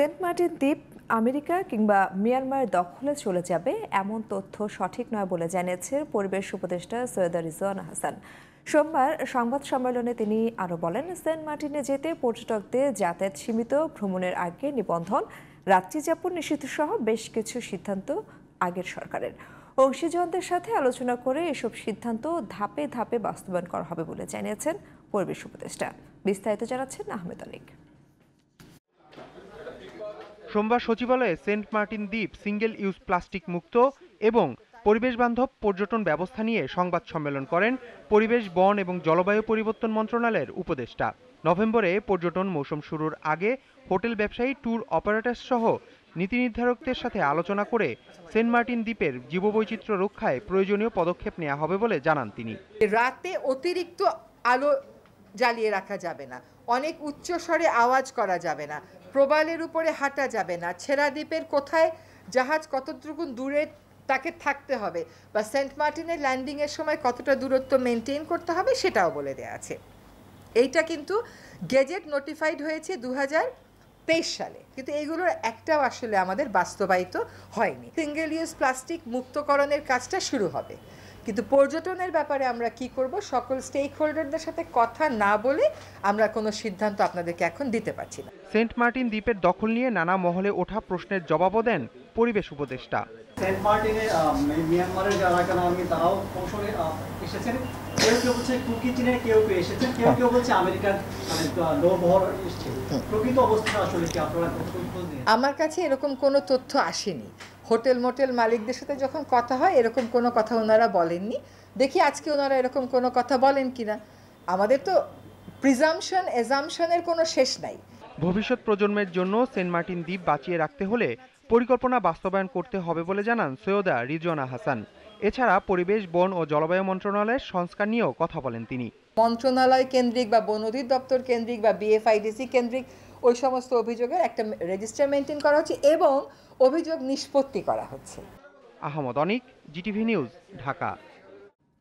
Saint Martin দ্বীপ America কিংবা Myanmar দখলে চলে যাবে এমন তথ্য সঠিক নয় বলে জানিয়েছেন পরিবেশ উপদেষ্টা সৈয়দা রিজওয়ানা হাসান। সোমবার সংবাদ সম্মেলনে তিনি আরও বলেন, সেন্ট মার্টিনে যেতে পর্যটকদের যাতায়াত সীমিত, ভ্রমণের আগে নিবন্ধন, রাত্রিযাপন নিষিদ্ধ সহ বেশ কিছু সিদ্ধান্ত আগের সরকারের। অংশীজনদের সাথে আলোচনা করে এসব সিদ্ধান্ত ধাপে ধাপে বাস্তবায়ন করা হবে বলে জানিয়েছেন পরিবেশ উপদেষ্টা। বিস্তারিত জানাচ্ছেন আহমেদ অনিক। সোমবার সচিবালয়ে সেন্ট মার্টিন দ্বীপ সিঙ্গেল ইউজ প্লাস্টিক মুক্ত এবং পরিবেশ বান্ধব পর্যটন ব্যবস্থা নিয়ে সংবাদ সম্মেলন করেন পরিবেশ, বন এবং জলবায়ু পরিবর্তন মন্ত্রণালয়ের উপদেষ্টা। নভেম্বরে পর্যটন মৌসুম শুরুর আগে হোটেল ব্যবসায়ী, ট্যুর অপারেটর সহ নীতি নির্ধারকদের সাথে আলোচনা করে সেন্ট মার্টিন দ্বীপের জীববৈচিত্র্য রক্ষায় প্রয়োজনীয় পদক্ষেপ নেওয়া হবে বলে জানান তিনি। রাতে অতিরিক্ত আলো জ্বালিয়ে রাখা যাবে না, অনেক উচ্চ স্বরে আওয়াজ করা যাবে না, প্রবালের উপরে হাঁটা যাবে না, ছেড়া দ্বীপের কোথায় জাহাজ কতটুকু দূরে তাকে থাকতে হবে বা সেন্ট মার্টিনের ল্যান্ডিংয়ের সময় কতটা দূরত্ব মেনটেন করতে হবে সেটাও বলে দেওয়া আছে। এইটা কিন্তু গেজেট নোটিফাইড হয়েছে 2023 সালে, কিন্তু এগুলোর একটাও আসলে আমাদের বাস্তবায়িত হয়নি। সিঙ্গেল ইউজ প্লাস্টিক মুক্তকরণের কাজটা শুরু হবে, কিন্তু পর্যটনের ব্যাপারে আমরা কি করব, সকল স্টেক হোল্ডারদের সাথে কথা না বলে আমরা কোনো সিদ্ধান্ত আপনাদেরকে এখন দিতে পারছি না। সেন্ট মার্টিন দ্বীপের দখল নিয়ে নানা মহলে ওঠা প্রশ্নের জবাবও দেন পরিবেশ উপদেষ্টা। সেন্ট মার্টিনে মিয়ানমারের যারা আমি তারাও কৌশলে এসেছেন, কেউ কেউ বলছে কুকি চীনের কেউ কেউ এসেছেন, কেউ কেউ বলছে আমেরিকান নৌবহর এসছে। প্রকৃত অবস্থা আসলে কি আপনারা? আমার কাছে এরকম কোনো তথ্য আসেনি। হোটেল মোটেল মালিকদের সাথে যখন কথা হয় এরকম কোনো কথা ওনারা বলেননি। দেখি আজকে ওনারা এরকম কোনো কথা বলেন কিনা। আমাদের তো প্রিজাম্পশন এজাম্পশনের কোনো শেষ নাই। ভবিষ্যৎ প্রজন্মের জন্য সেন্ট মার্টিন দ্বীপ বাঁচিয়ে রাখতে হলে পরিকল্পনা বাস্তবায়ন করতে হবে বলে জানান সৈয়দা রিজওয়ানা হাসান। এছাড়া পরিবেশ, বন ও জলবায়ু মন্ত্রণালয়ের সংস্কার নিয়েও কথা বলেন তিনি। মন্ত্রণালয় কেন্দ্রিক বা বন অধিদপ্তর কেন্দ্রিক বা বিএফআইডিসি কেন্দ্রিক ওই সমস্ত অভিযোগের একটা রেজিস্টার মেনটেন করা হচ্ছে এবং অভিযোগ নিষ্পত্তি করা হচ্ছে। আহমদ অনিক, জিটিভি নিউজ, ঢাকা।